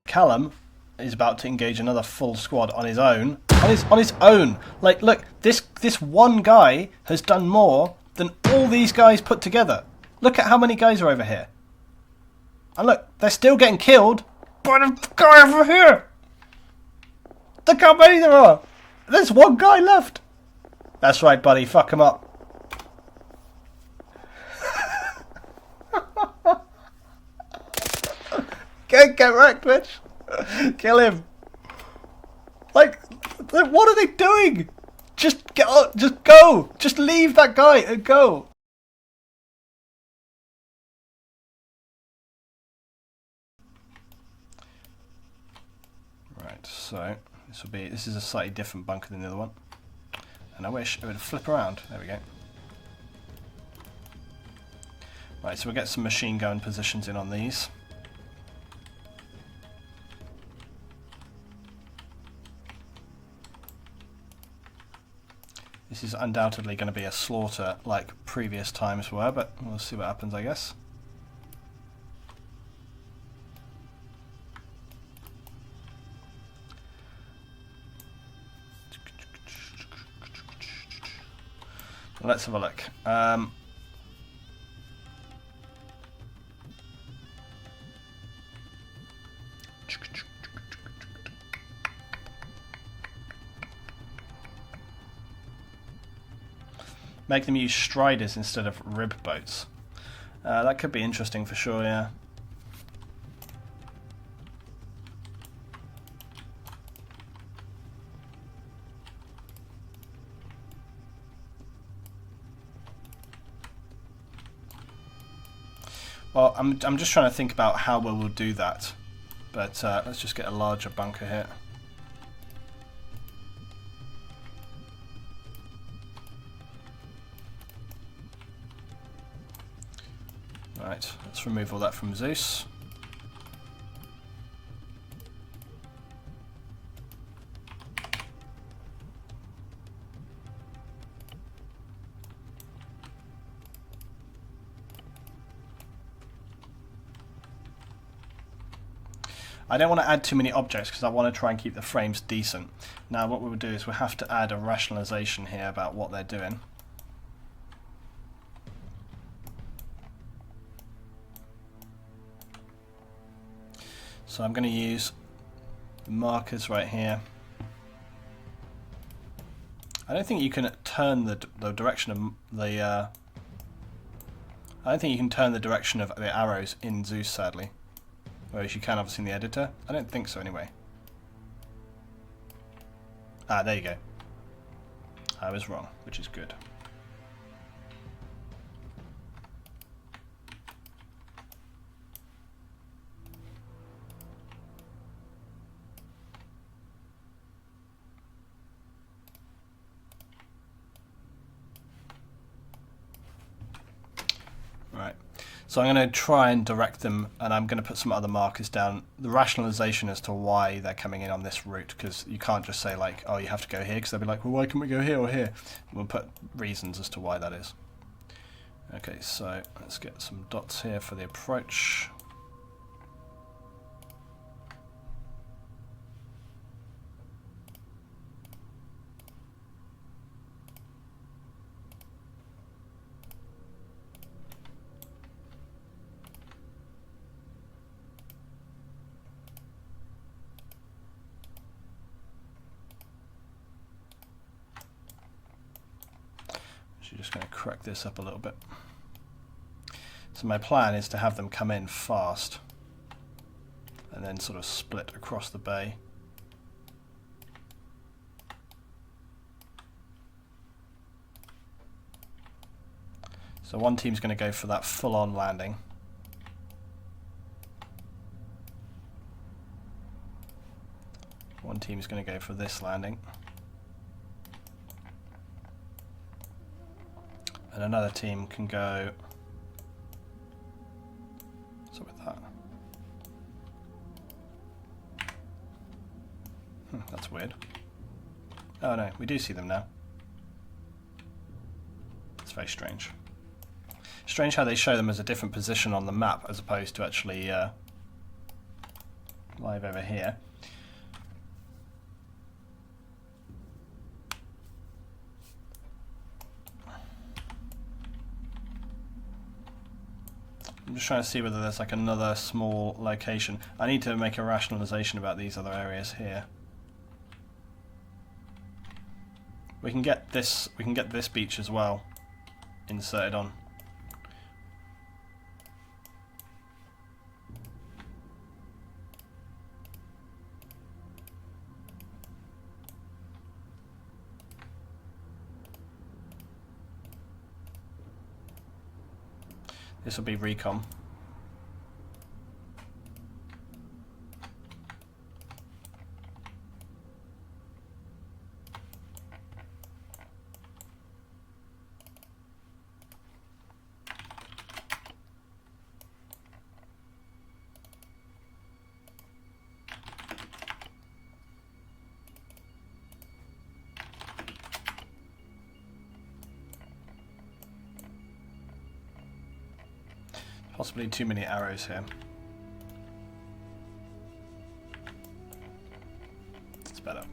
Callum is about to engage another full squad on his own. On his own. Like, look, this one guy has done more than all these guys put together. Look at how many guys are over here. And look, they're still getting killed. But a guy over here. Look how many there are. There's one guy left. That's right, buddy. Fuck him up. Get wrecked, bitch. Kill him. Like, what are they doing? Just get up, just go. Just leave that guy and go. Right, so this is a slightly different bunker than the other one. And I wish it would flip around. There we go. Right, so we'll get some machine gun positions in on these. This is undoubtedly going to be a slaughter like previous times were, but we'll see what happens, I guess. Let's have a look. Make them use striders instead of rib boats. That could be interesting for sure, yeah. Well, I'm just trying to think about how we will do that. But let's just get a larger bunker here. Right, let's remove all that from Zeus. I don't want to add too many objects because I want to try and keep the frames decent. Now what we will do is we'll have to add a rationalization here about what they're doing. So I'm going to use markers right here. I don't think you can turn the direction of the. I don't think you can turn the direction of the arrows in Zeus, sadly. Whereas you can obviously in the editor. I don't think so anyway. Ah, there you go. I was wrong, which is good. Right, so I'm going to try and direct them, and I'm going to put some other markers down. The rationalization as to why they're coming in on this route, because you can't just say like, oh, you have to go here, because they'll be like, well, why can't we go here or here? We'll put reasons as to why that is. Okay, so let's get some dots here for the approach. Just going to correct this up a little bit. So my plan is to have them come in fast and then sort of split across the bay. So one team's going to go for that full-on landing. One team's going to go for this landing. And another team can go. So with that. That's weird. Oh no, we do see them now. It's very strange. Strange how they show them as a different position on the map as opposed to actually live over here. I'm just trying to see whether there's like another small location. I need to make a rationalization about these other areas here. We can get this beach as well inserted on. This will be recon. Possibly too many arrows here. It's better.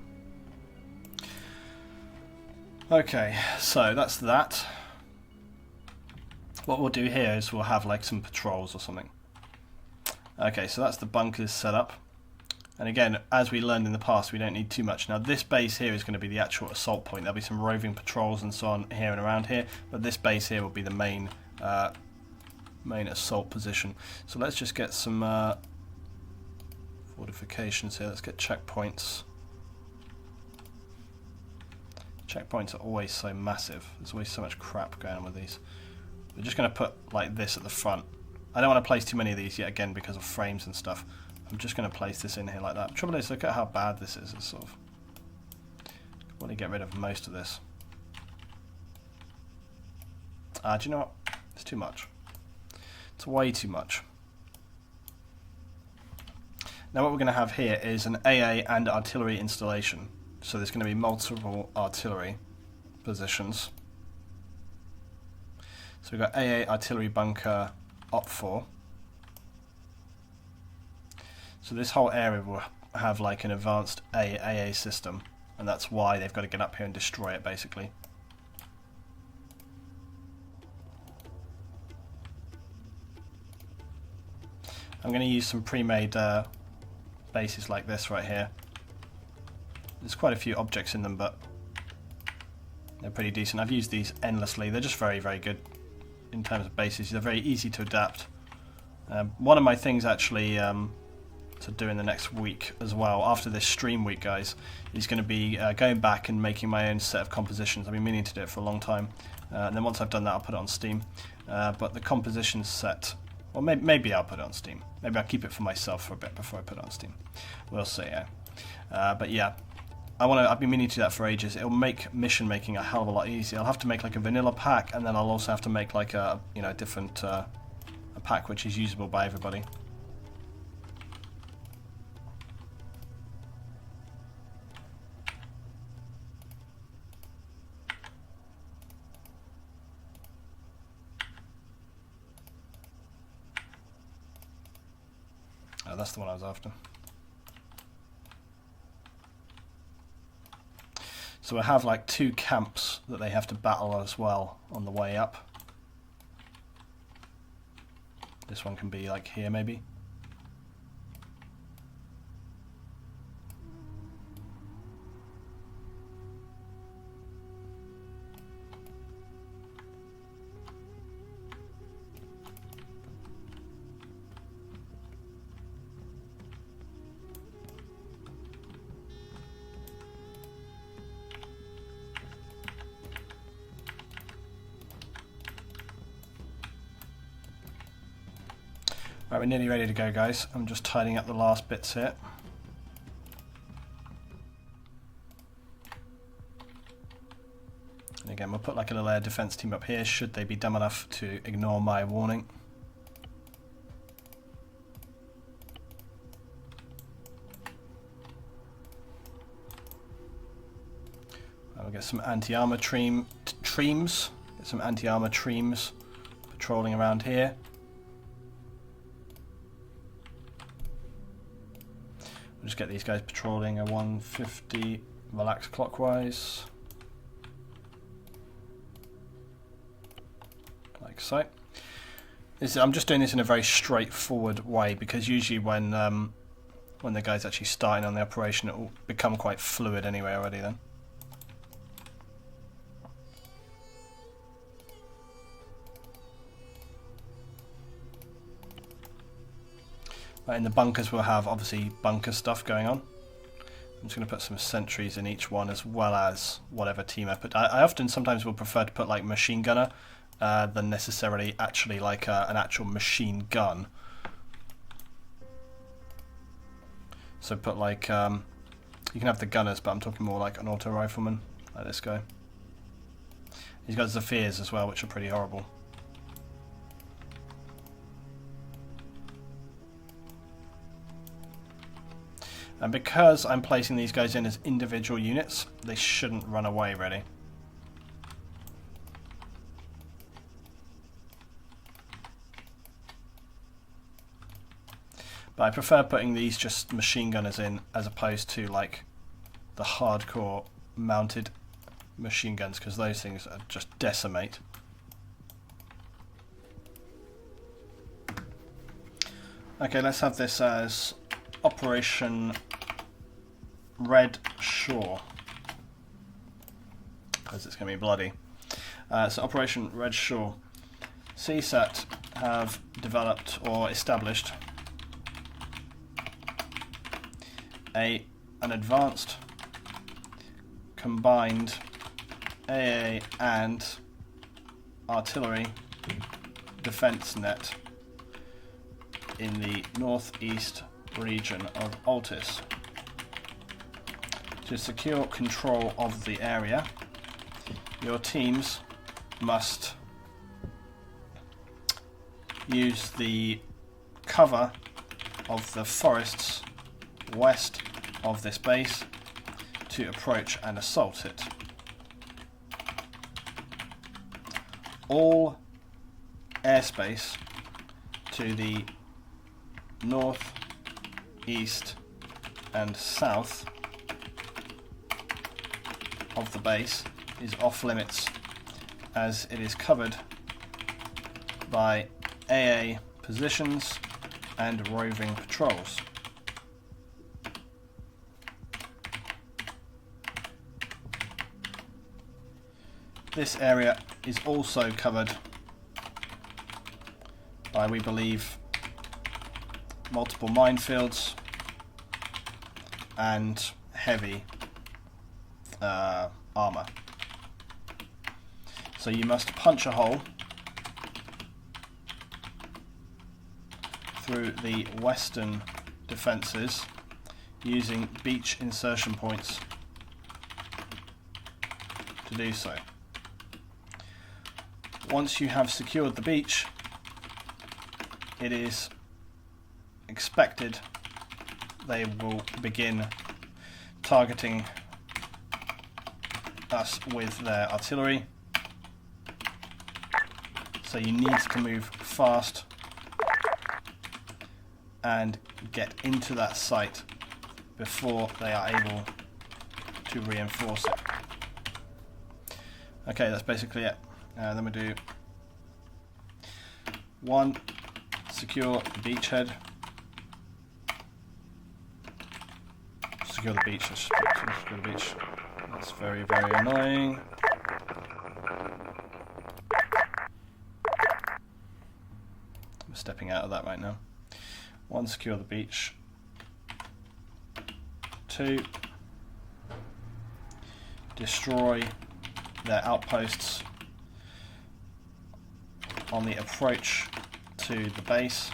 Okay, so that's that. What we'll do here is we'll have like some patrols or something. Okay, so that's the bunkers set up. And again, as we learned in the past, we don't need too much. Now this base here is going to be the actual assault point. There'll be some roving patrols and so on here and around here, but this base here will be the main assault position. So let's just get some fortifications here. Let's get checkpoints. Checkpoints are always so massive. There's always so much crap going on with these. We're just going to put like this at the front. I don't want to place too many of these yet again because of frames and stuff. I'm just going to place this in here like that. Trouble is, look at how bad this is. It's sort of, I want to get rid of most of this. Do you know what? It's too much. It's way too much. Now what we're going to have here is an AA and artillery installation. So there's going to be multiple artillery positions. So we've got AA artillery bunker op 4. So this whole area will have like an advanced AA system, and that's why they've got to get up here and destroy it basically. I'm going to use some pre-made bases like this right here. There's quite a few objects in them, but they're pretty decent. I've used these endlessly. They're just very, very good in terms of bases. They're very easy to adapt. One of my things actually to do in the next week as well, after this stream week, guys, is going to be going back and making my own set of compositions. I've been meaning to do it for a long time, and then once I've done that, I'll put it on Steam. But the composition set, well, maybe I'll put it on Steam. Maybe I'll keep it for myself for a bit before I put it on Steam. We'll see. Yeah. But yeah, I've been meaning to do that for ages. It'll make mission making a hell of a lot easier. I'll have to make like a vanilla pack, and then I'll also have to make like a different a pack which is usable by everybody. Oh, that's the one I was after. So we'll have like 2 camps that they have to battle as well on the way up. This one can be like here maybe. Right, we're nearly ready to go, guys. I'm just tidying up the last bits here. And again, we'll put like a little air defense team up here, should they be dumb enough to ignore my warning. We'll get some anti-armor treams. Get some anti-armor treams patrolling around here. just get these guys patrolling a 150, relax clockwise. Like so. I'm just doing this in a very straightforward way because usually when the guy's actually starting on the operation, it will become quite fluid anyway already then. In the bunkers we'll have obviously bunker stuff going on. I'm just going to put some sentries in each one as well as whatever team I put. I often sometimes will prefer to put like machine gunner than necessarily actually like an actual machine gun. So put like, you can have the gunners, but I'm talking more like an auto rifleman, like this guy. He's got Zephyrs as well, which are pretty horrible. And because I'm placing these guys in as individual units, they shouldn't run away really. But I prefer putting these just machine gunners in as opposed to like the hardcore mounted machine guns, because those things are just decimate. Okay, let's have this as Operation Red Shore, because it's going to be bloody. So Operation Red Shore. CSAT have developed or established an advanced combined AA and artillery defense net in the northeast region of Altis. To secure control of the area, your teams must use the cover of the forests west of this base to approach and assault it. All airspace to the north, east and south of the base is off limits, as it is covered by AA positions and roving patrols. This area is also covered by, we believe, multiple minefields and heavy armor. So you must punch a hole through the western defences using beach insertion points to do so. Once you have secured the beach, it is expected they will begin targeting us with their artillery. So you need to move fast and get into that site before they are able to reinforce it. Okay, that's basically it. Then we do 1, secure the beachhead. Secure the beach. Let's secure the beach. That's very, very annoying. I'm stepping out of that right now. 1, secure the beach. 2, destroy their outposts on the approach to the base,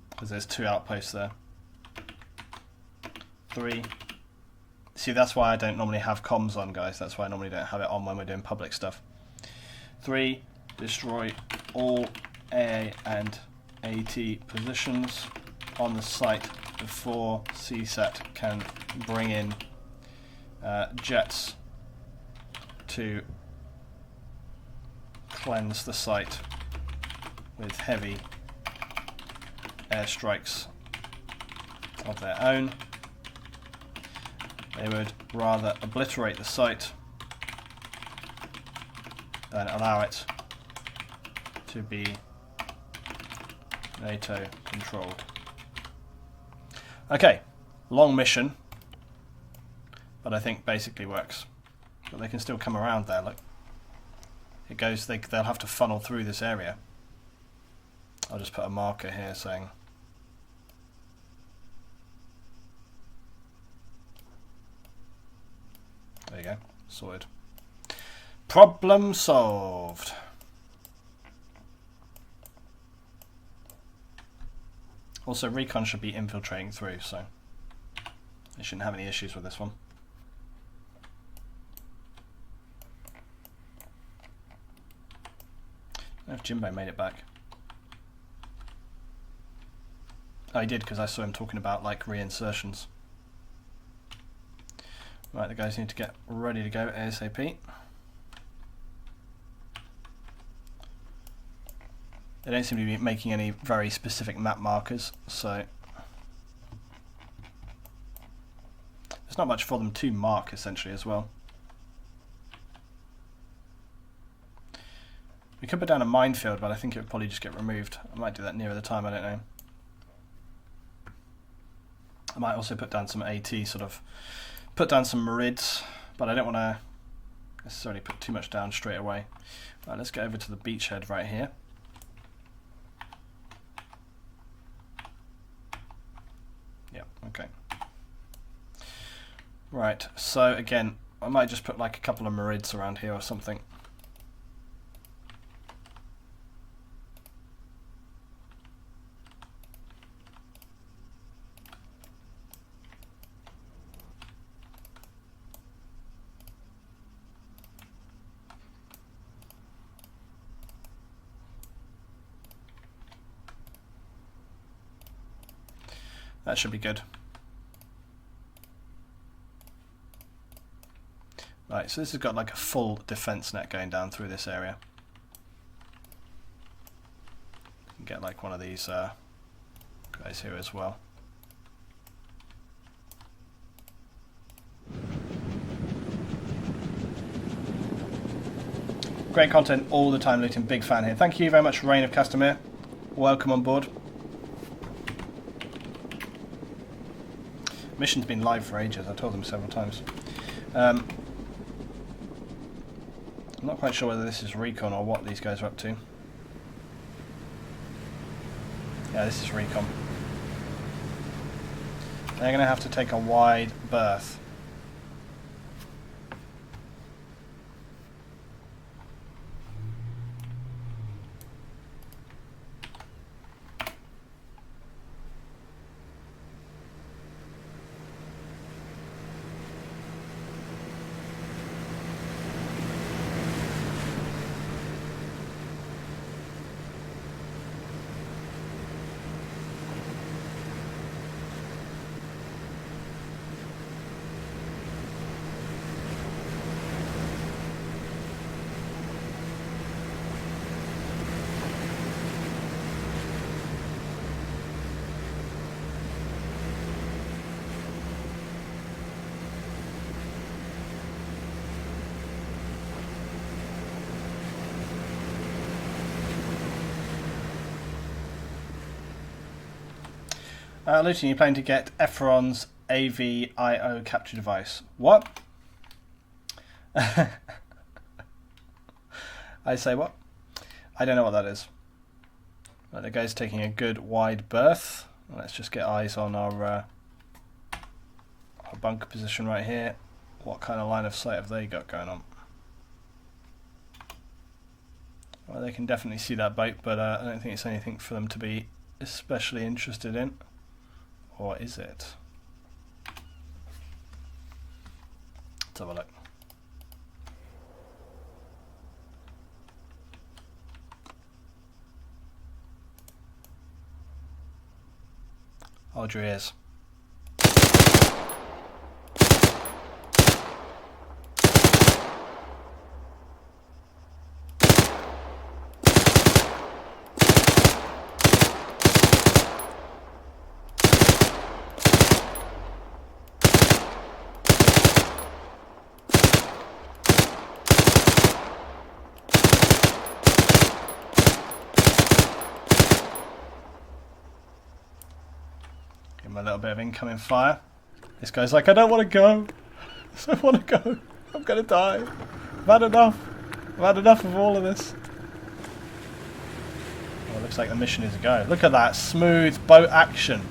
because there's 2 outposts there. 3, see, that's why I don't normally have comms on, guys. That's why I normally don't have it on when we're doing public stuff. 3, destroy all AA and AT positions on the site before CSAT can bring in jets to cleanse the site with heavy airstrikes of their own. They would rather obliterate the site than allow it to be NATO controlled. Okay, long mission, but I think basically works. But they can still come around there, look. It goes, they'll have to funnel through this area. I'll just put a marker here saying there you go, sorted. Problem solved. Also, recon should be infiltrating through, so they shouldn't have any issues with this one. I don't know if Jimbo made it back. Oh, he did, because I saw him talking about like reinsertions. Right, the guys need to get ready to go ASAP. They don't seem to be making any very specific map markers, so there's not much for them to mark essentially as well. We could put down a minefield, but I think it would probably just get removed. I might do that nearer the time, I don't know. I might also put down some AT, sort of put down some marids, but I don't want to necessarily put too much down straight away. Right, let's get over to the beachhead right here. Yeah, okay. Right, so again, I might just put like a couple of marids around here or something. That should be good. Right, so this has got like a full defense net going down through this area. You can get like one of these guys here as well. Great content all the time, Luton. Big fan here. Thank you very much, Reign of Castamere. Welcome on board. Mission's been live for ages, I told them several times. I'm not quite sure whether this is recon or what these guys are up to. Yeah, this is recon. They're going to have to take a wide berth. Luton, you plan to get Efron's AVIO capture device. What? I say what? I don't know what that is. Right, the guy's taking a good wide berth. Let's just get eyes on our bunker position right here. What kind of line of sight have they got going on? Well, they can definitely see that boat, but I don't think it's anything for them to be especially interested in. Or is it? Let's have a look. Hold your ears. Give him a little bit of incoming fire. This guy's like, I don't want to go. I don't want to go. I'm going to die. I've had enough. I've had enough of all of this. Well, it looks like the mission is a go. Look at that smooth boat action.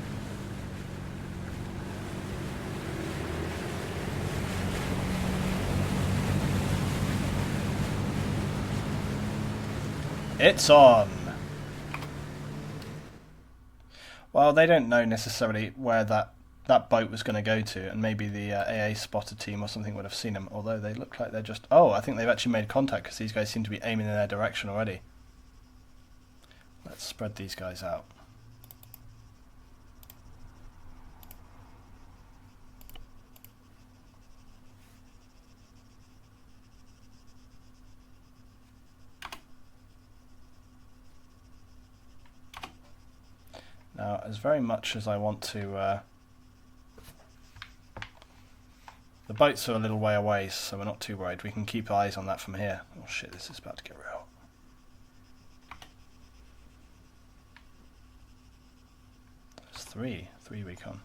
It's on. Well, they don't know necessarily where that boat was going to go to, and maybe the AA spotter team or something would have seen them, although they look like they're just... Oh, I think they've actually made contact because these guys seem to be aiming in their direction already. Let's spread these guys out. Now, as very much as I want to... the boats are a little way away, so we're not too worried. We can keep eyes on that from here. Oh shit, this is about to get real. There's three recon.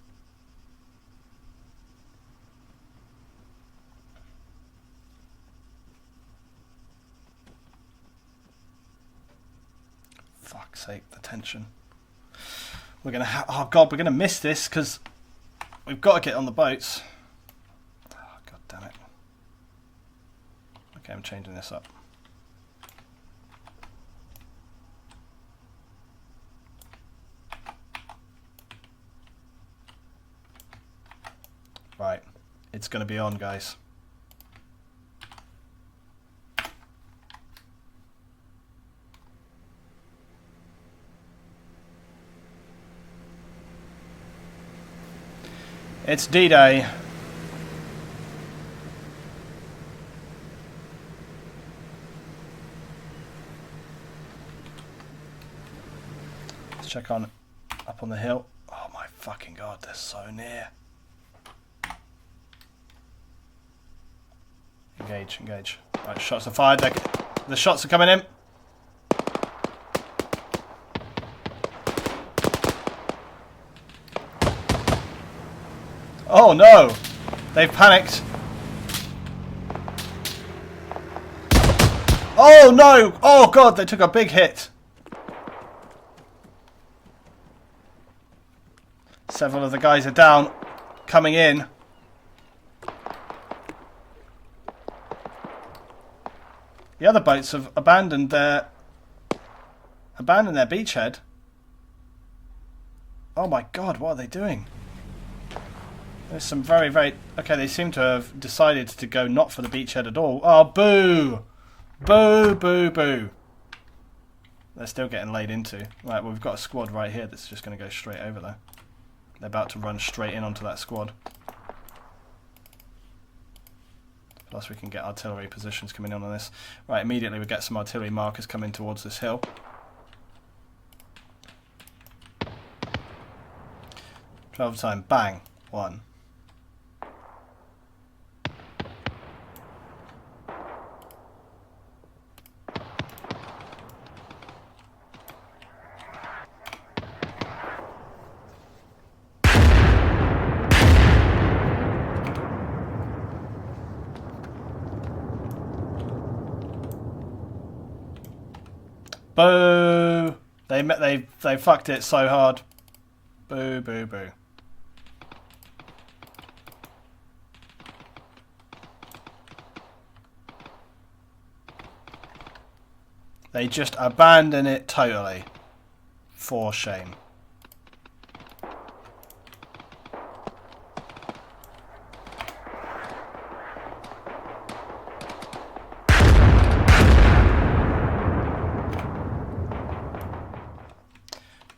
Fuck's sake, the tension. We're gonna oh god, we're gonna miss this because we've got to get on the boats. Oh god damn it. Okay, I'm changing this up. Right, it's gonna be on, guys. It's D-Day. Let's check on up on the hill. Oh my fucking god, they're so near. Engage, engage. Right, shots are fired. The shots are coming in. Oh no! They've panicked. Oh no! Oh god, they took a big hit. Several of the guys are down, coming in. The other boats have abandoned their beachhead. Oh my god, what are they doing? There's some very, very... Okay, they seem to have decided to go not for the beachhead at all. Oh, boo! Boo, boo, boo. They're still getting laid into. Right, well, we've got a squad right here that's just going to go straight over there. They're about to run straight in onto that squad. Plus we can get artillery positions coming in on this. Right, immediately we get some artillery markers coming towards this hill. Travel time, bang, 1. Boo! They fucked it so hard. Boo, boo, boo. They just abandon it totally. For shame.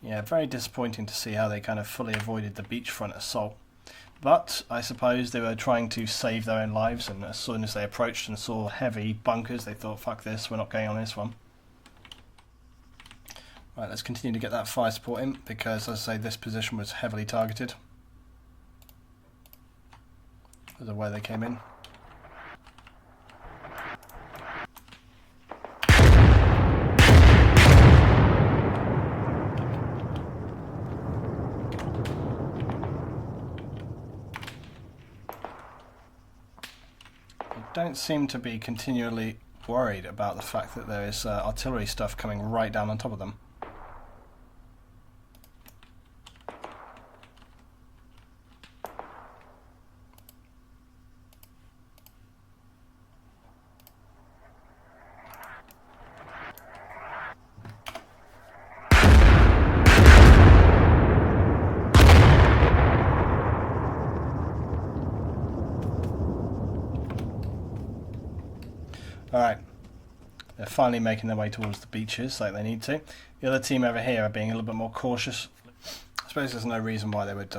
Yeah, very disappointing to see how they kind of fully avoided the beachfront assault. But I suppose they were trying to save their own lives, and as soon as they approached and saw heavy bunkers, they thought, fuck this, we're not going on this one. Right, let's continue to get that fire support in, because as I say, this position was heavily targeted. Because of where they came in. don't seem to be continually worried about the fact that there is artillery stuff coming right down on top of them. Alright, they're finally making their way towards the beaches like they need to. The other team over here are being a little bit more cautious. I suppose there's no reason why they would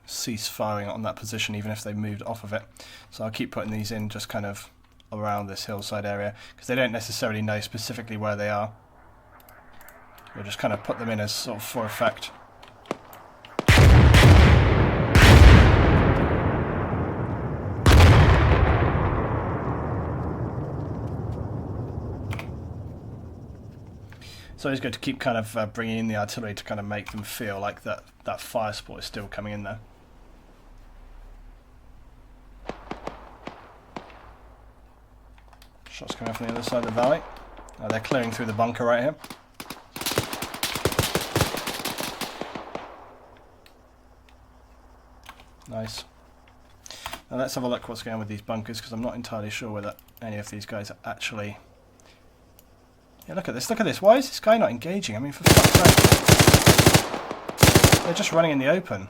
cease firing on that position even if they moved off of it. So I'll keep putting these in just kind of around this hillside area because they don't necessarily know specifically where they are. We'll just kind of put them in as sort of for effect. It's always good to keep kind of bringing in the artillery to kind of make them feel like that fire support is still coming in there. Shots coming from the other side of the valley. They're clearing through the bunker right here. Nice. Now let's have a look what's going on with these bunkers because I'm not entirely sure whether any of these guys are actually... Yeah, look at this, look at this. Why is this guy not engaging? I mean, for fuck's sake. They're just running in the open.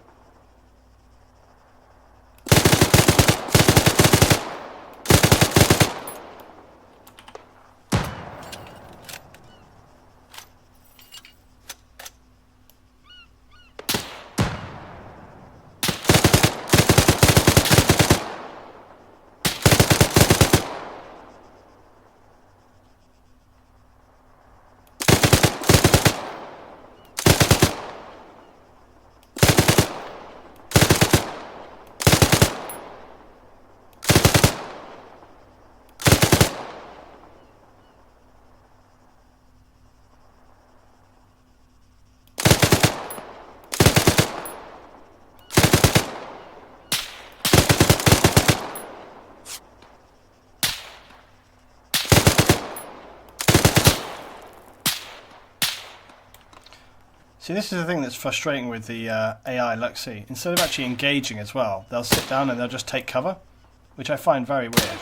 See, this is the thing that's frustrating with the AI. Look, see, instead of actually engaging as well, they'll sit down and they'll just take cover, which I find very weird.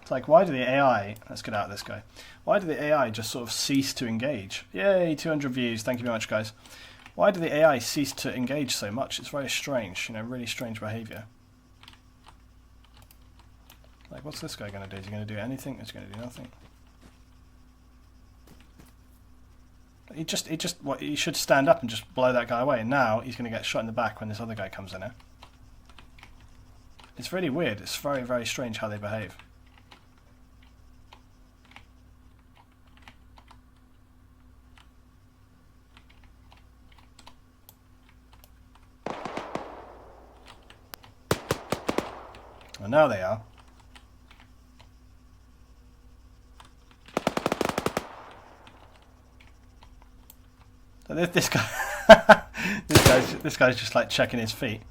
It's like, why do the AI... Let's get out of this guy. Why do the AI just sort of cease to engage? Yay, 200 views. Thank you very much, guys. Why do the AI cease to engage so much? It's very strange, you know, really strange behaviour. Like, what's this guy going to do? Is he going to do anything? He's going to do nothing. He should stand up and just blow that guy away. And now he's going to get shot in the back when this other guy comes in here. It's really weird. It's very, very strange how they behave. Well, now they are. So this guy, this guy's just like checking his feet.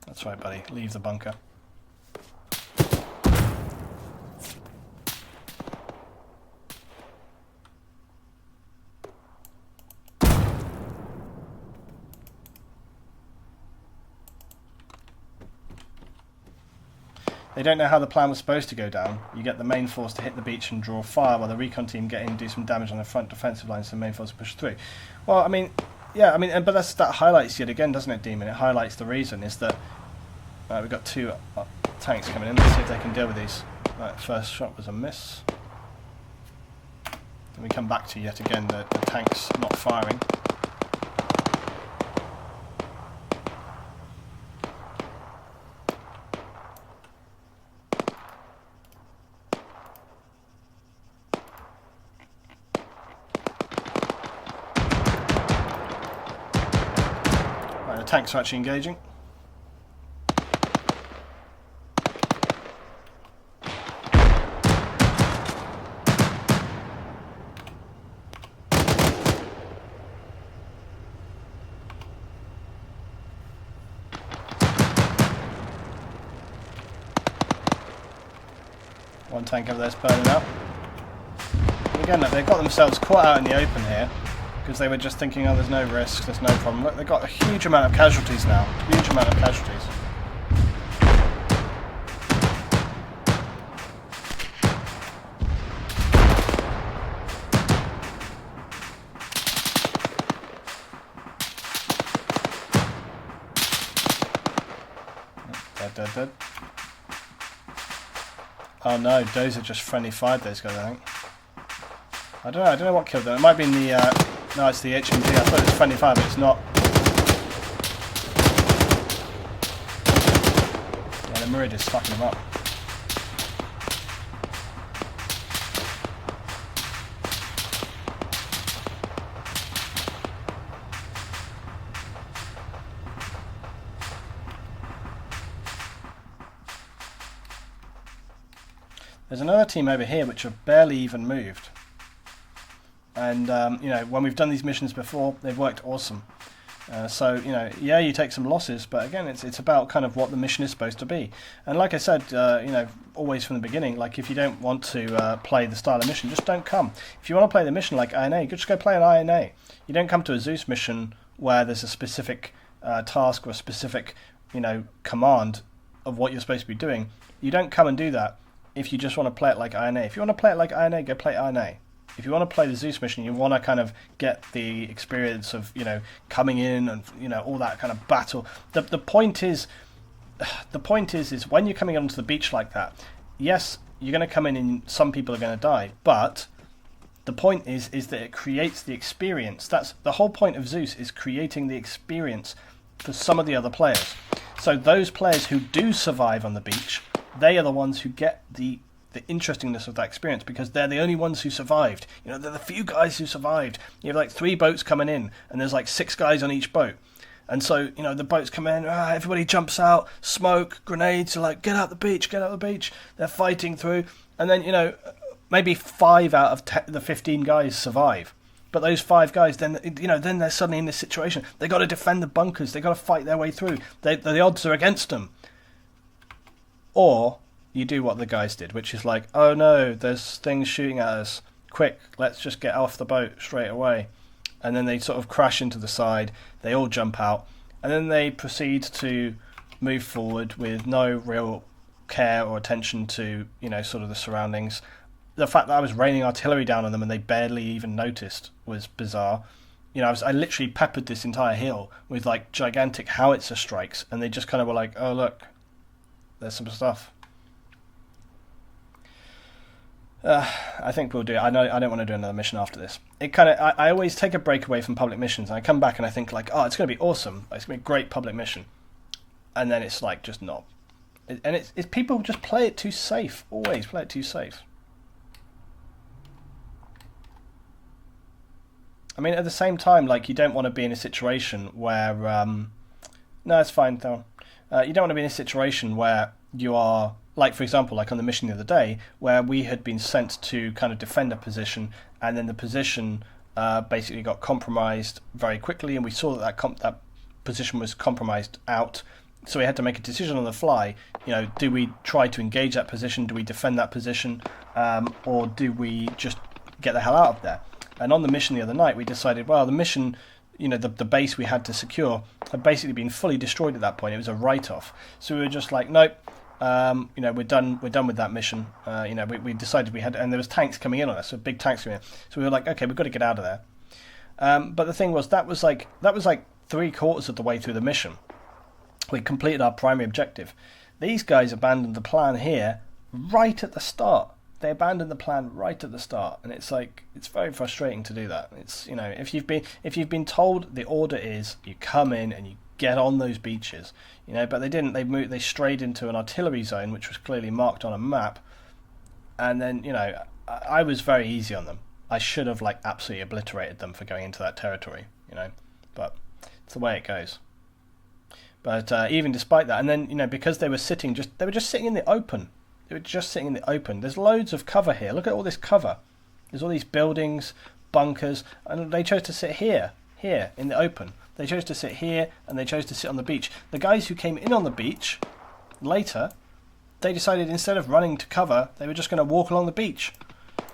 That's right, buddy. Leave the bunker. They don't know how the plan was supposed to go down. You get the main force to hit the beach and draw fire while the recon team get in and do some damage on the front defensive line so the main force push through. Well, I mean, yeah, I mean, but that highlights yet again, doesn't it, Demon? It highlights the reason is that we've got two tanks coming in. Let's see if they can deal with these. Right, first shot was a miss. Then we come back to yet again the tanks not firing. tanks are actually engaging. One tank over there's burning up. And again, look, they've got themselves quite out in the open here because they were just thinking, oh, there's no risk, there's no problem. Look, they've got a huge amount of casualties now. Huge amount of casualties. Dead. Oh no, those are just friendly fired, those guys, I think. I don't know what killed them. It might be in the, no, it's the HMG. I thought it was friendly fire, but it's not. Yeah, the Murid is fucking them up. There's another team over here which have barely even moved. And, you know, when we've done these missions before, they've worked awesome. So, you know, yeah, you take some losses, but again, it's about kind of what the mission is supposed to be. And like I said, you know, always from the beginning, like if you don't want to play the style of mission, just don't come. If you want to play the mission like INA, just go play an INA. You don't come to a Zeus mission where there's a specific task or a specific, you know, command of what you're supposed to be doing. You don't come and do that if you just want to play it like INA. If you want to play it like INA, go play INA. If you want to play the Zeus mission, you want to kind of get the experience of, you know, coming in and, you know, all that kind of battle. The point is when you're coming onto the beach like that, yes, you're going to come in and some people are going to die, but the point is that it creates the experience. That's the whole point of Zeus, is creating the experience for some of the other players. So those players who do survive on the beach, they are the ones who get the interestingness of that experience, because they're the only ones who survived. You know, they're the few guys who survived. You have like 3 boats coming in, and there's like 6 guys on each boat. And so, you know, the boats come in, everybody jumps out, smoke, grenades, are like, get out the beach, get out the beach. They're fighting through. And then, you know, maybe 5 out of the 15 guys survive. But those 5 guys, then, you know, then they're suddenly in this situation. They've got to defend the bunkers. They've got to fight their way through. The odds are against them. Or you do what the guys did, which is like, oh no, there's things shooting at us. Quick, let's just get off the boat straight away. And then they sort of crash into the side. They all jump out. And then they proceed to move forward with no real care or attention to, you know, sort of the surroundings. The fact that I was raining artillery down on them and they barely even noticed was bizarre. You know, I literally peppered this entire hill with like gigantic howitzer strikes, and they just kind of were like, oh look, there's some stuff. I think we'll do it. I don't want to do another mission after this. It kind of, I always take a break away from public missions, and I come back and I think like, oh, it's going to be awesome. It's going to be a great public mission, and then it's like just not. And it's people just play it too safe. Always play it too safe. I mean, at the same time, like, you don't want to be in a situation where no, it's fine though. You don't want to be in a situation where you are, like, for example, like on the mission the other day, where we had been sent to kind of defend a position, and then the position basically got compromised very quickly, and we saw that that position was compromised out. So we had to make a decision on the fly. You know, do we try to engage that position? Do we defend that position? Or do we just get the hell out of there? And on the mission the other night, we decided, well, the mission, you know, the base we had to secure had basically been fully destroyed at that point. It was a write-off. So we were just like, nope, you know, we're done with that mission. You know, we decided we had, and there was tanks coming in on us, so big tanks coming in. So we were like, okay, we've got to get out of there. But the thing was, that was like 3/4 of the way through the mission. We completed our primary objective. These guys abandoned the plan here right at the start. They abandoned the plan right at the start, and it's like, it's very frustrating to do that. It's, you know, if you've been told the order is you come in and you get on those beaches, you know, but they didn't. They strayed into an artillery zone, which was clearly marked on a map, and then, you know, I was very easy on them. I should have like absolutely obliterated them for going into that territory, you know, but it's the way it goes. But even despite that, and then, you know, because they were they were just sitting in the open. They were just sitting in the open. There's loads of cover here. Look at all this cover. There's all these buildings, bunkers, and they chose to sit here in the open. They chose to sit here, and they chose to sit on the beach. The guys who came in on the beach later, they decided instead of running to cover, they were just going to walk along the beach.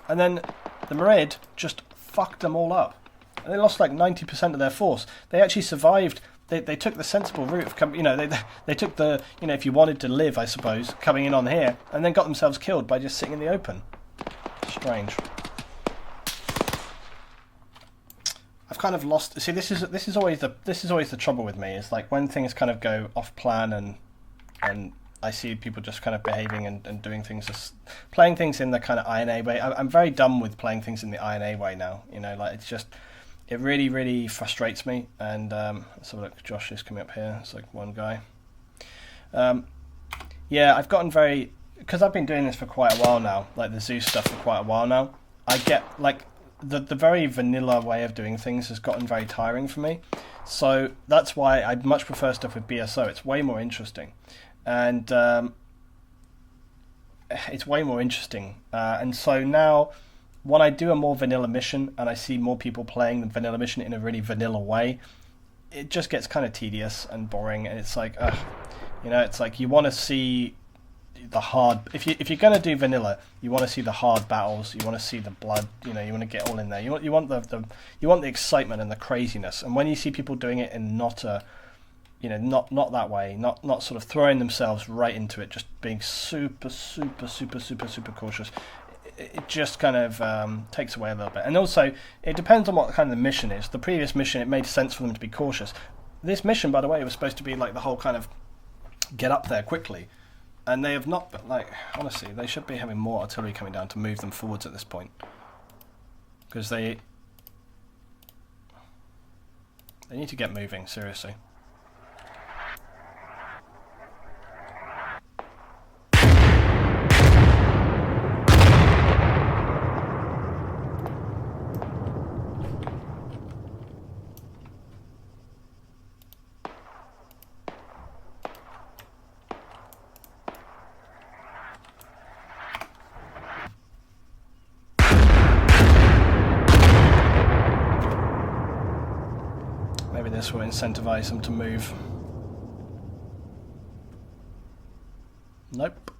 And then the Merid just fucked them all up. And they lost like 90% of their force. They actually survived. They took the sensible route of coming, you know, they took the, you know, if you wanted to live, I suppose, coming in on here, and then got themselves killed by just sitting in the open. Strange. I've kind of lost. See, this is always the trouble with me. Is like when things kind of go off plan and I see people just kind of behaving and doing things, just playing things in the kind of INA way. I'm very done with playing things in the INA way now. You know, like it's just. It really, really frustrates me, and let's have a look. Josh is coming up here. It's like one guy. Yeah, I've gotten very... Because I've been doing this for quite a while now, like the Zeus stuff for quite a while now, I get, like, the very vanilla way of doing things has gotten very tiring for me. So that's why I much prefer stuff with BSO. It's way more interesting. And it's way more interesting. And so now... when I do a more vanilla mission and I see more people playing the vanilla mission in a really vanilla way, it just gets kind of tedious and boring, and it's like, you know, it's like you want to see the hard. If you're going to do vanilla, you want to see the hard battles. You want to see the blood. You know, you want to get all in there. You want the excitement and the craziness. And when you see people doing it in not a, you know, not that way, not sort of throwing themselves right into it, just being super cautious. It just kind of takes away a little bit. And also, it depends on what kind of the mission is. The previous mission, it made sense for them to be cautious. This mission, by the way, was supposed to be like the whole kind of get up there quickly. And they have not, but like, honestly, they should be having more artillery coming down to move them forwards at this point. Because they need to get moving, seriously. Maybe this will incentivize them to move. Nope.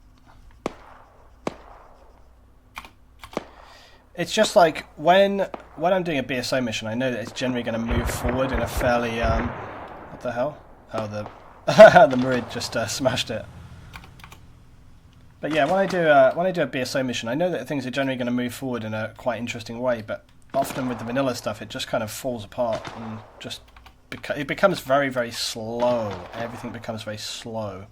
It's just like when I'm doing a BSO mission, I know that it's generally going to move forward in a fairly what the hell? Oh, the Merid just smashed it. But yeah, when I do a BSO mission, I know that things are generally going to move forward in a quite interesting way. But often with the vanilla stuff, it just kind of falls apart and just it becomes very, very slow. Everything becomes very slow.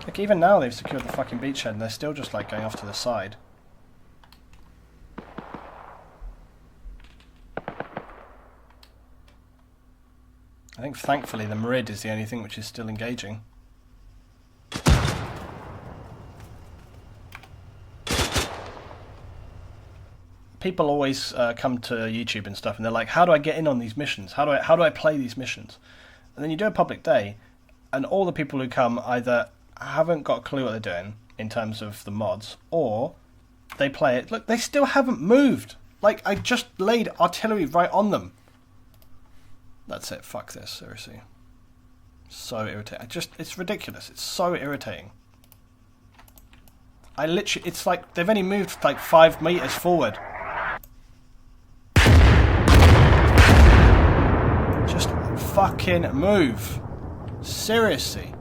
Like even now they've secured the fucking beachhead and they're still just like going off to the side. I think thankfully the Merid is the only thing which is still engaging. People always come to YouTube and stuff and they're like, how do I get in on these missions? How do I play these missions? And then you do a public day and all the people who come either haven't got a clue what they're doing in terms of the mods, or they play it. Look, they still haven't moved. Like, I just laid artillery right on them. That's it. Fuck this. Seriously. So irritating. It's ridiculous. It's so irritating. It's like they've only moved like 5 meters forward. Just fucking move. Seriously.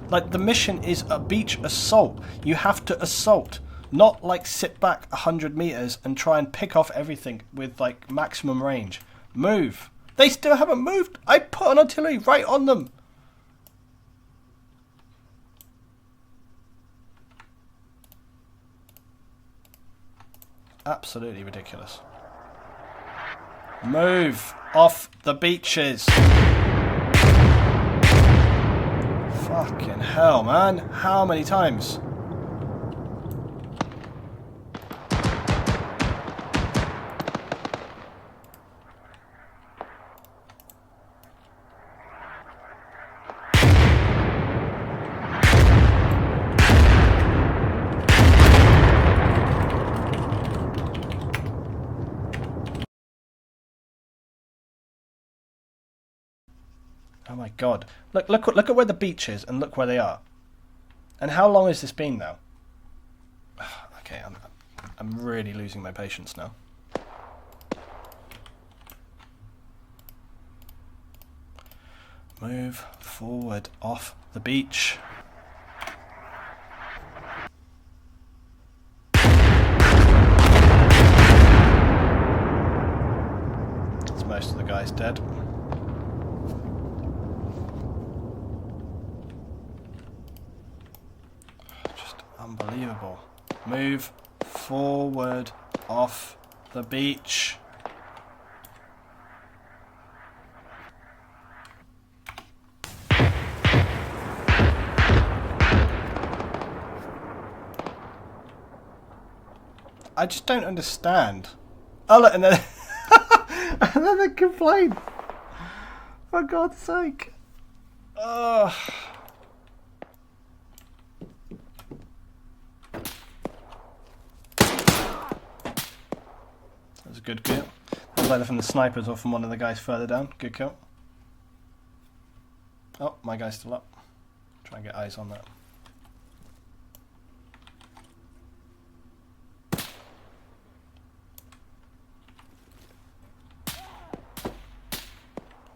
Like, the mission is a beach assault. You have to assault. Not like sit back 100 meters and try and pick off everything with like maximum range. Move. They still haven't moved. I put an artillery right on them. Absolutely ridiculous. Move off the beaches. Fucking hell, man. How many times? Oh my god. Look at where the beach is and look where they are. And how long has this been now? Okay, I'm really losing my patience now. Move forward off the beach. That's most of the guys dead. Just unbelievable. Move forward off the beach. I just don't understand. Oh look, and then and then they complain. For God's sake. Ugh. That was a good kill. That was either from the snipers or from one of the guys further down. Good kill. Oh, my guy's still up. Try and get eyes on that.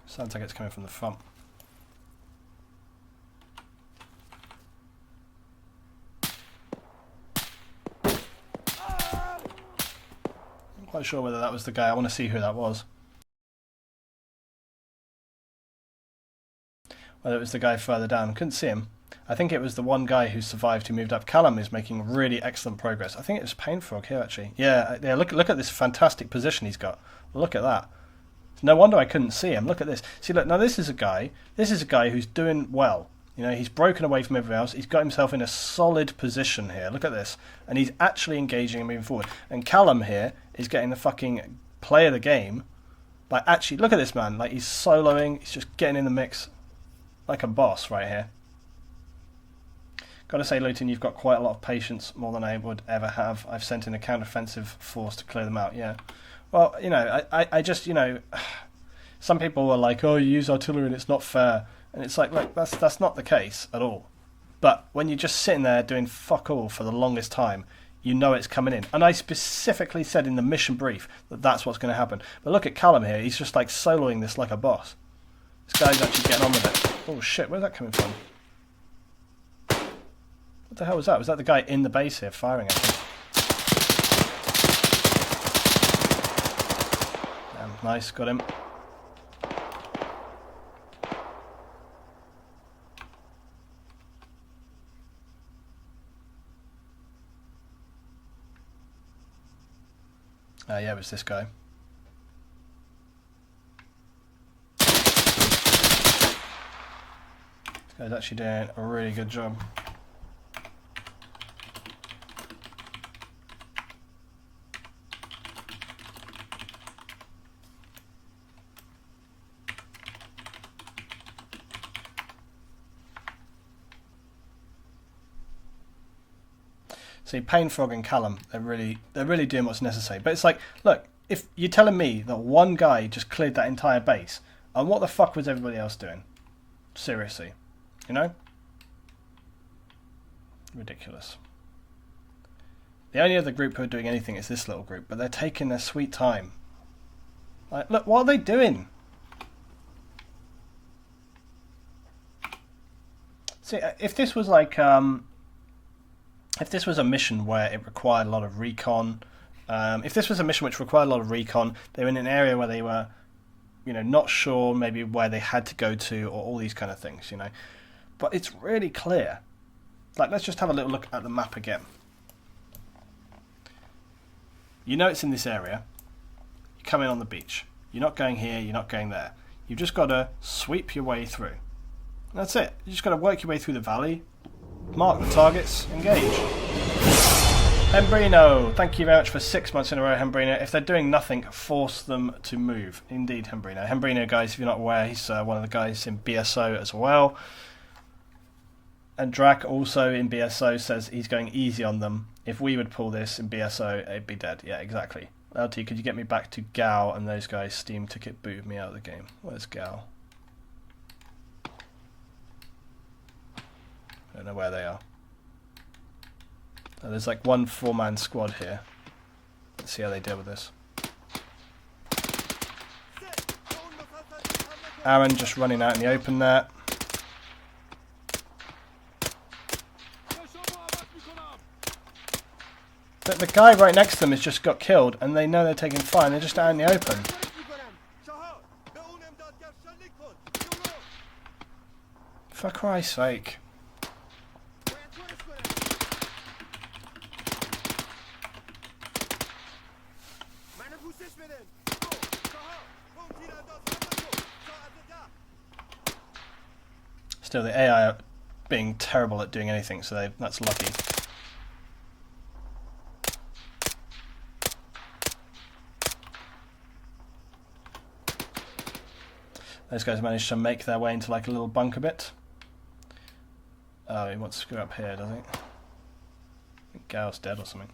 Sounds like it's coming from the front. I'm quite sure whether that was the guy. I want to see who that was. Whether it was the guy further down. Couldn't see him. I think it was the one guy who survived who moved up. Callum is making really excellent progress. I think it was Painfrog here actually. Yeah, look at this fantastic position he's got. Look at that. No wonder I couldn't see him. Look at this. See, look, now this is a guy who's doing well. You know, he's broken away from everyone else. He's got himself in a solid position here. Look at this. And he's actually engaging and moving forward. And Callum here is getting the fucking play of the game. Like, actually, look at this man. Like, he's soloing. He's just getting in the mix like a boss right here. Got to say, Luton, you've got quite a lot of patience, more than I would ever have. I've sent in a counter-offensive force to clear them out, yeah. Well, you know, I just, you know, some people were like, oh, you use artillery and it's not fair. And it's like, look, that's not the case at all. But when you're just sitting there doing fuck all for the longest time, you know it's coming in. And I specifically said in the mission brief that that's what's going to happen. But look at Callum here. He's just like soloing this like a boss. This guy's actually getting on with it. Oh, shit, where's that coming from? What the hell was that? Was that the guy in the base here firing at him? Nice, got him. Yeah, it was this guy. This guy's actually doing a really good job. See, Painfrog and Callum, they're really doing what's necessary. But it's like, look, if you're telling me that one guy just cleared that entire base, and what the fuck was everybody else doing? Seriously, you know? Ridiculous. The only other group who are doing anything is this little group, but they're taking their sweet time. Like, look, what are they doing? See, if this was like, if this was a mission where it required a lot of recon, if this was a mission which required a lot of recon, they were in an area where they were, you know, not sure maybe where they had to go to or all these kind of things, you know. But it's really clear. Like, let's just have a little look at the map again. You know it's in this area. You're coming on the beach. You're not going here, you're not going there. You've just got to sweep your way through. And that's it. You just got to work your way through the valley. Mark the targets, engage. Hembrino, thank you very much for 6 months in a row, Hembrino. If they're doing nothing, force them to move. Indeed, Hembrino. Hembrino, guys, if you're not aware, he's one of the guys in BSO as well. And Drac, also in BSO, says he's going easy on them. If we would pull this in BSO, it'd be dead. Yeah, exactly. LT, could you get me back to Gal and those guys? Steam ticket booted me out of the game. Where's Gal? Don't know where they are. Oh, there's like one 4-man squad here. Let's see how they deal with this. Aaron just running out in the open there. But the guy right next to them has just got killed and they know they're taking fire and they're just out in the open. For Christ's sake. Still, the AI are being terrible at doing anything, so that's lucky. Those guys managed to make their way into like a little bunker bit. Oh, he wants to go up here, does he? I think Gal's dead or something.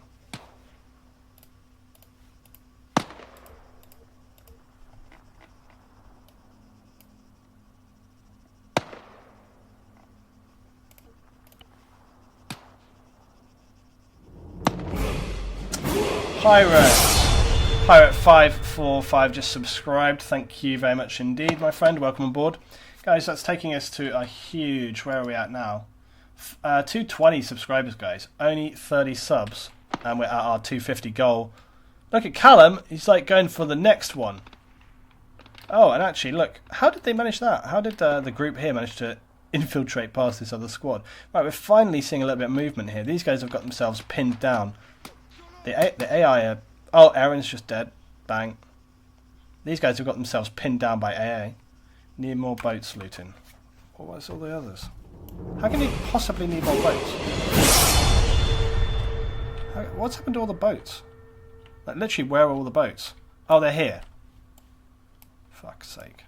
Pirate545 just subscribed. Thank you very much indeed, my friend. Welcome aboard. Guys, that's taking us to a huge... Where are we at now? 220 subscribers, guys. Only 30 subs. And we're at our 250 goal. Look at Callum. He's like going for the next one. Oh, and actually, look. How did they manage that? How did the group here manage to infiltrate past this other squad? Right, we're finally seeing a little bit of movement here. These guys have got themselves pinned down. The AI are... Oh, Aaron's just dead. Bang. These guys have got themselves pinned down by AA. Need more boats looting. Oh, what's all the others? How can you possibly need more boats? What's happened to all the boats? Like, literally, where are all the boats? Oh, they're here. Fuck's sake.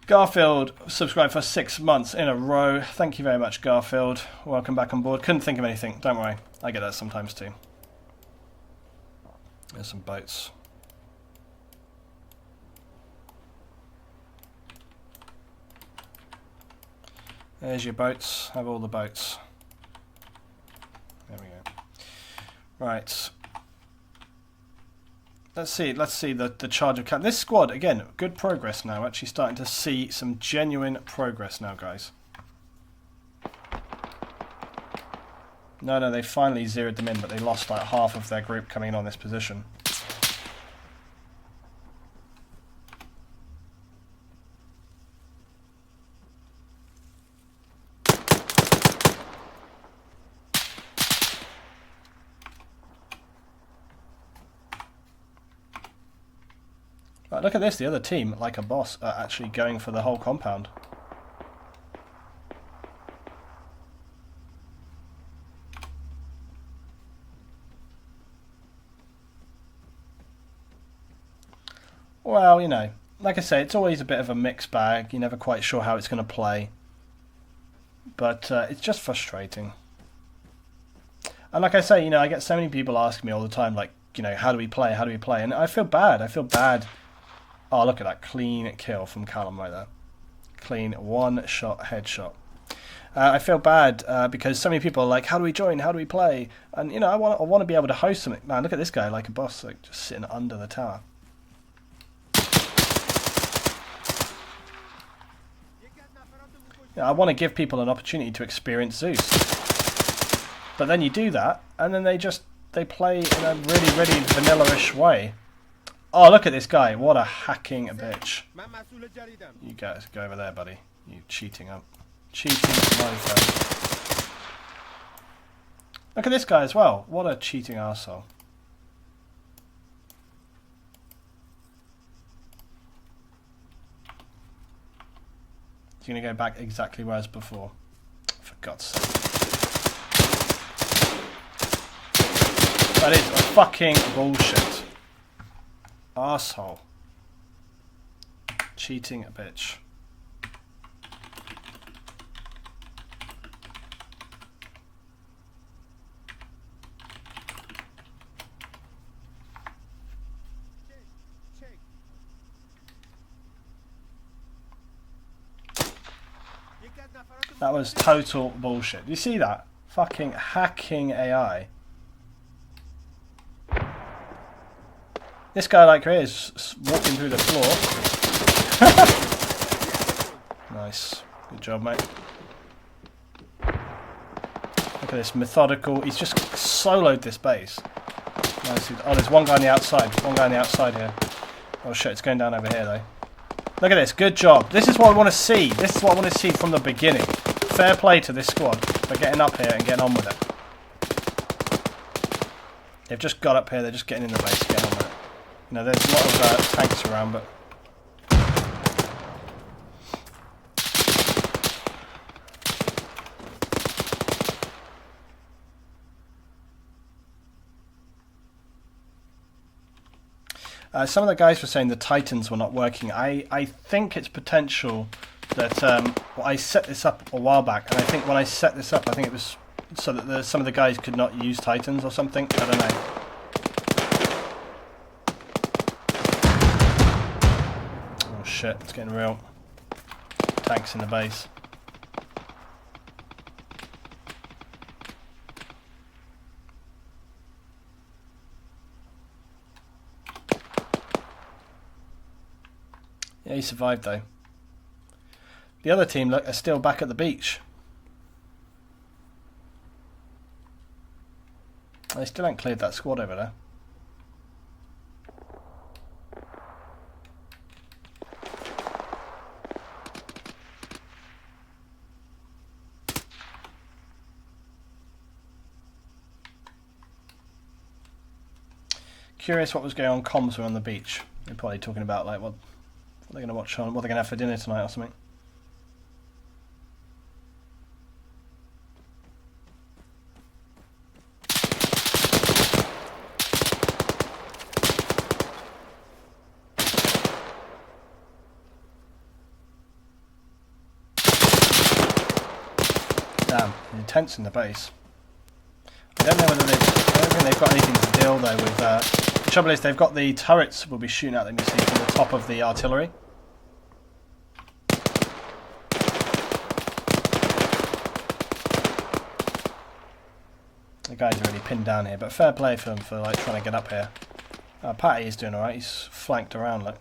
Garfield subscribed for 6 months in a row. Thank you very much, Garfield. Welcome back on board. Couldn't think of anything. Don't worry. I get that sometimes too. There's some boats. There's your boats. Have all the boats. There we go. Right. Let's see the charge of Callum. This squad, again, good progress now. Actually starting to see some genuine progress now, guys. No, they finally zeroed them in, but they lost like half of their group coming in on this position. Right, look at this, the other team, like a boss, are actually going for the whole compound. Well, you know, like I say, it's always a bit of a mixed bag. You're never quite sure how it's going to play. But it's just frustrating. And like I say, you know, I get so many people asking me all the time, like, you know, how do we play, how do we play? And I feel bad, Oh, look at that clean kill from Callum right there. Clean one-shot headshot. I feel bad because so many people are like, how do we join, how do we play? And, you know, I want to be able to host something. Man, look at this guy like a boss, like just sitting under the tower. You know, I want to give people an opportunity to experience Zeus. But then you do that, and then they play in a really, really vanilla-ish way. Oh, look at this guy. What a hacking bitch. You guys, go over there, buddy. You cheating up. Cheating mofo. Look at this guy as well. What a cheating arsehole. He's going to go back exactly where I was before. For God's sake. That is fucking bullshit. Arsehole. Cheating a bitch. That was total bullshit. You see that? Fucking hacking AI. This guy like here is walking through the floor. Nice. Good job, mate. Look at this methodical. He's just soloed this base. Nice. Oh, there's one guy on the outside. One guy on the outside here. Oh shit, it's going down over here though. Look at this. Good job. This is what I want to see. This is what I want to see from the beginning. Fair play to this squad for getting up here and getting on with it. They've just got up here. They're just getting in the base, getting on with it. You know, there's a lot of tanks around, but. Some of the guys were saying the Titans were not working. I think it's potential that well, I set this up a while back, and I think when I set this up, I think it was so that some of the guys could not use Titans or something. I don't know. Oh shit, it's getting real. Tanks in the base. Yeah, he survived though. The other team, look, are still back at the beach. They still haven't cleared that squad over there. Curious what was going on. Comms were on the beach. They're probably talking about like what they're going to watch on, what they're going to have for dinner tonight or something. Damn, intense in the base. I don't know whether I don't think they've got anything to deal though with. The trouble is they've got the turrets will be shooting at them, you see, from the top of the artillery. The guys are really pinned down here, but fair play for them for like trying to get up here. Patty is doing alright, he's flanked around, look.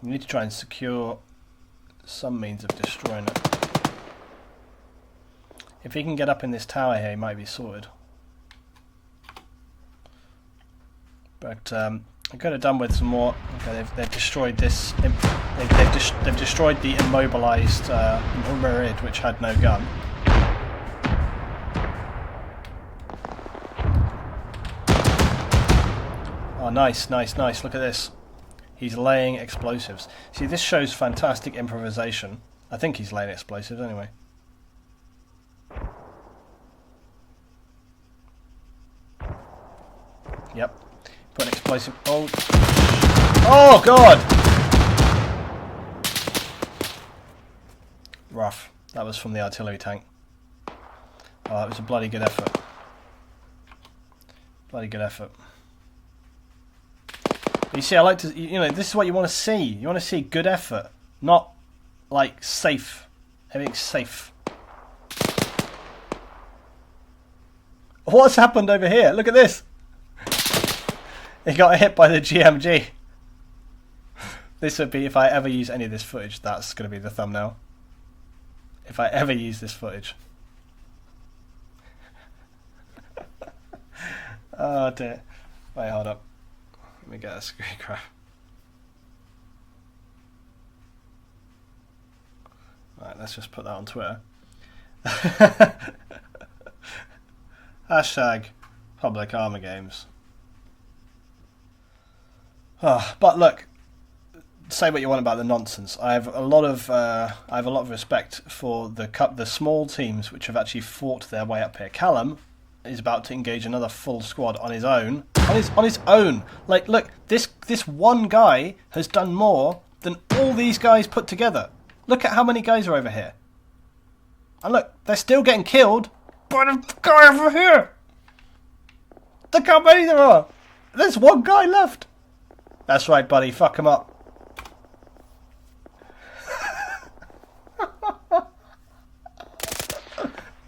We need to try and secure some means of destroying it. If he can get up in this tower here, he might be sorted. But I could have done with some more. Okay, they've destroyed this. They've destroyed the immobilised Murid, which had no gun. Oh, nice, nice, nice! Look at this. He's laying explosives. See, this shows fantastic improvisation. I think he's laying explosives anyway. Yep. Put an explosive. Oh. Oh God! Rough. That was from the artillery tank. Oh, that was a bloody good effort. Bloody good effort. You see, I like to, you know, this is what you want to see. You want to see good effort, not like safe. Everything's safe. What's happened over here? Look at this. He got hit by the GMG. This would be, if I ever use any of this footage, that's going to be the thumbnail. If I ever use this footage. Oh dear. Wait, hold up. Let me get a screen grab. Right, let's just put that on Twitter. Hashtag public ARMA games. Oh, but look, say what you want about the nonsense. I have a lot of respect for the small teams which have actually fought their way up here. Callum is about to engage another full squad on his own. On his own. Like, look, this one guy has done more than all these guys put together. Look at how many guys are over here. And look, they're still getting killed by the guy over here. Look how many there are. There's one guy left. That's right, buddy. Fuck him up.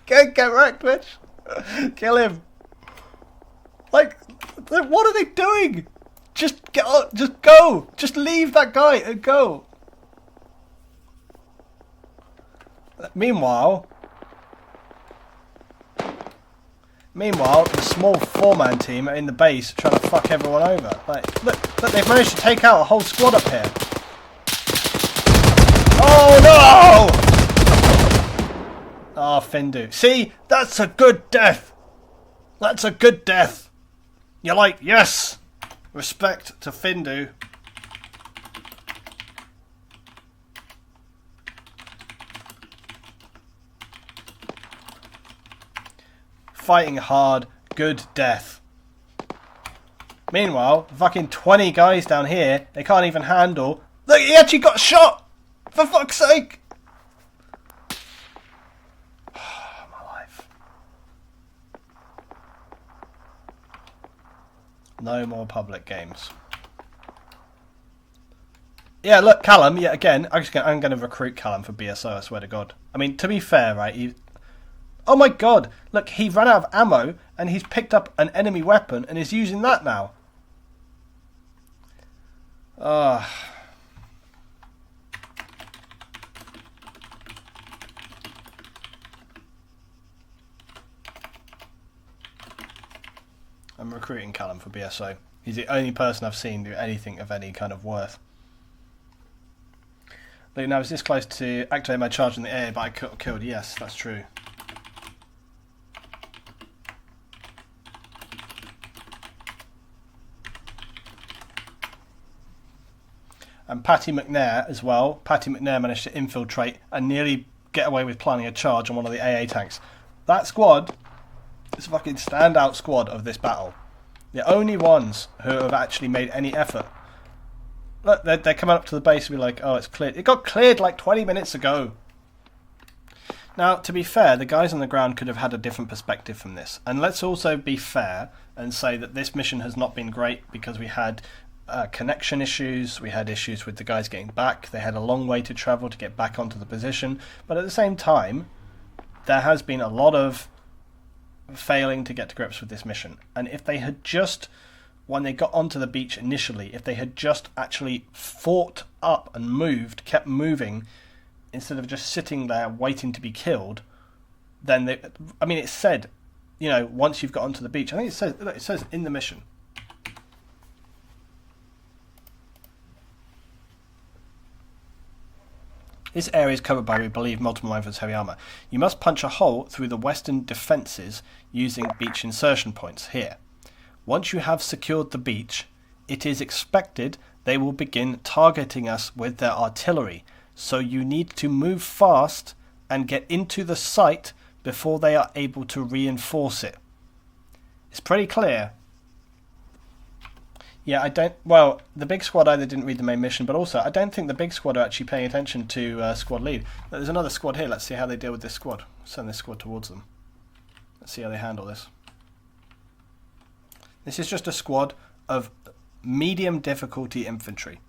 Get wrecked, bitch. Kill him. Like, what are they doing? Just get on, just go. Just leave that guy and go. Meanwhile, the small four-man team are in the base trying to fuck everyone over. Like, look, they've managed to take out a whole squad up here. Oh no! Oh, Findu. See, that's a good death. That's a good death. You're like, yes. Respect to Findu. Fighting hard, good death. Meanwhile, fucking 20 guys down here, they can't even handle. Look, he actually got shot! For fuck's sake! My life. No more public games. Yeah, look, Callum, yeah, again, I'm going to recruit Callum for BSO, I swear to God. I mean, to be fair, right, oh my God, look, he ran out of ammo and he's picked up an enemy weapon and is using that now. I'm recruiting Callum for BSO. He's the only person I've seen do anything of any kind of worth. Look, now is this close to activate my charge in the air, but I killed. Yes, that's true. And Patty McNair as well. Patty McNair managed to infiltrate and nearly get away with planning a charge on one of the AA tanks. That squad is a fucking standout squad of this battle. The only ones who have actually made any effort. Look, they're coming up to the base and be like, oh, it's cleared. It got cleared like 20 minutes ago. Now, to be fair, the guys on the ground could have had a different perspective from this. And let's also be fair and say that this mission has not been great because we had connection issues, we had issues with the guys getting back, they had a long way to travel to get back onto the position, but at the same time there has been a lot of failing to get to grips with this mission. And if they had just, when they got onto the beach initially, if they had just actually fought up and moved, kept moving instead of just sitting there waiting to be killed, then they, I mean, it said, you know, once you've got onto the beach, I think it says in the mission, this area is covered by, we believe, multiple rifles heavy armour. You must punch a hole through the western defences using beach insertion points here. Once you have secured the beach, it is expected they will begin targeting us with their artillery, so you need to move fast and get into the site before they are able to reinforce it. It's pretty clear. Yeah, well, the big squad either didn't read the main mission, but also I don't think the big squad are actually paying attention to squad lead. There's another squad here. Let's see how they deal with this squad. Send this squad towards them. Let's see how they handle this. This is just a squad of medium difficulty infantry.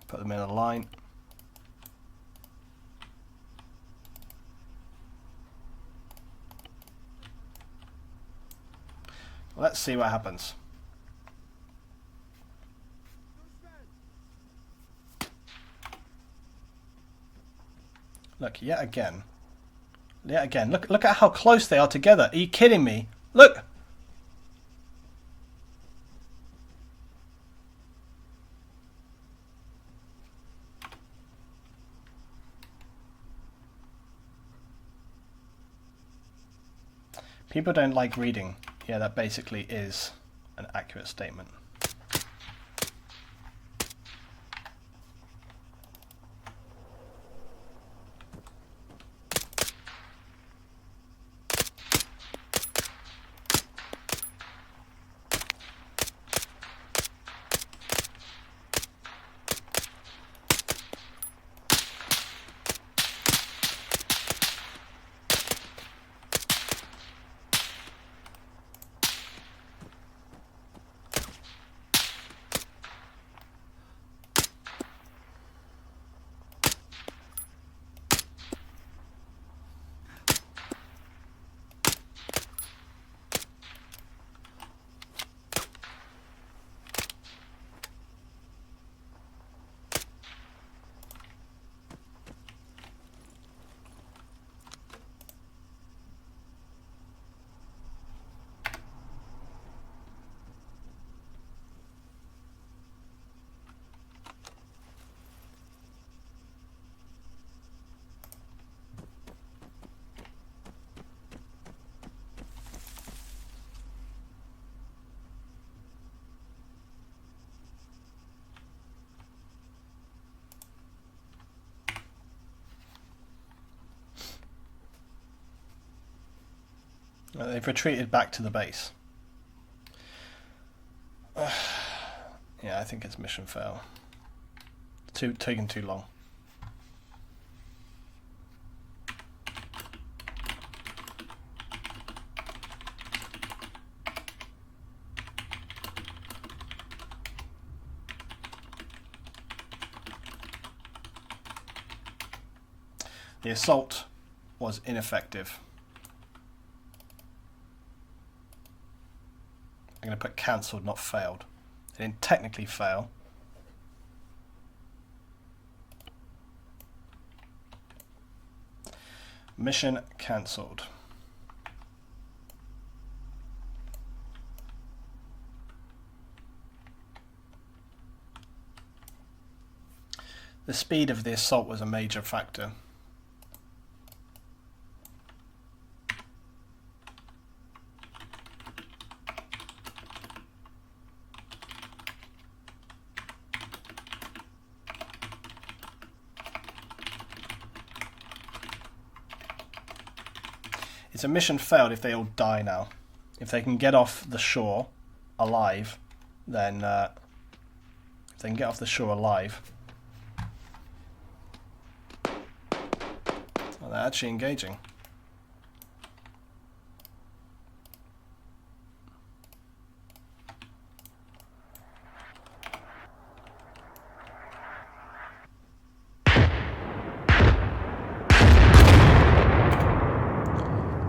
Put them in a line. Let's see what happens. Look, yet again. Look at how close they are together. Are you kidding me? Look! People don't like reading. Yeah, that basically is an accurate statement. They've retreated back to the base. Yeah, I think it's mission fail. Taking too long. The assault was ineffective. I'm going to put cancelled, not failed. It didn't technically fail. Mission cancelled. The speed of the assault was a major factor. It's a mission failed if they all die now. If they can get off the shore alive, then if they can get off the shore alive, well, they're actually engaging.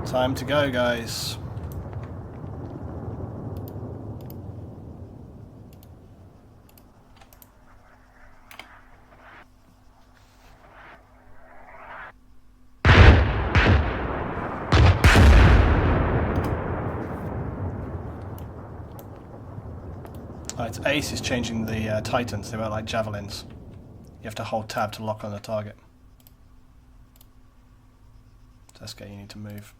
Time to go, guys. Oh, it's Ace is changing the Titans. They were like javelins. You have to hold tab to lock on the target. Teska, you need to move.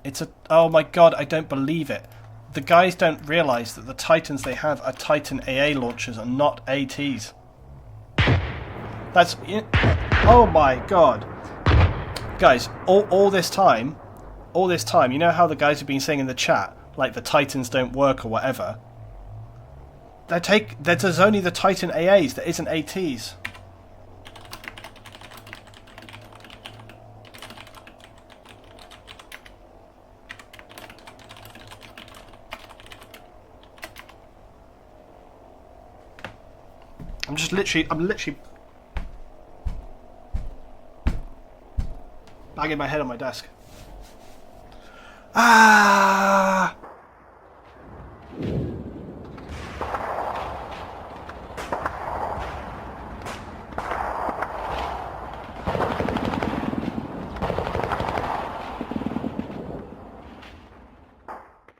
It's a... Oh my god, I don't believe it. The guys don't realise that the Titans they have are Titan AA launchers and not ATs. That's... Oh my god. Guys, all this time, you know how the guys have been saying in the chat, like the Titans don't work or whatever? There's only the Titan AAs, there isn't ATs. I'm literally banging my head on my desk. Ah!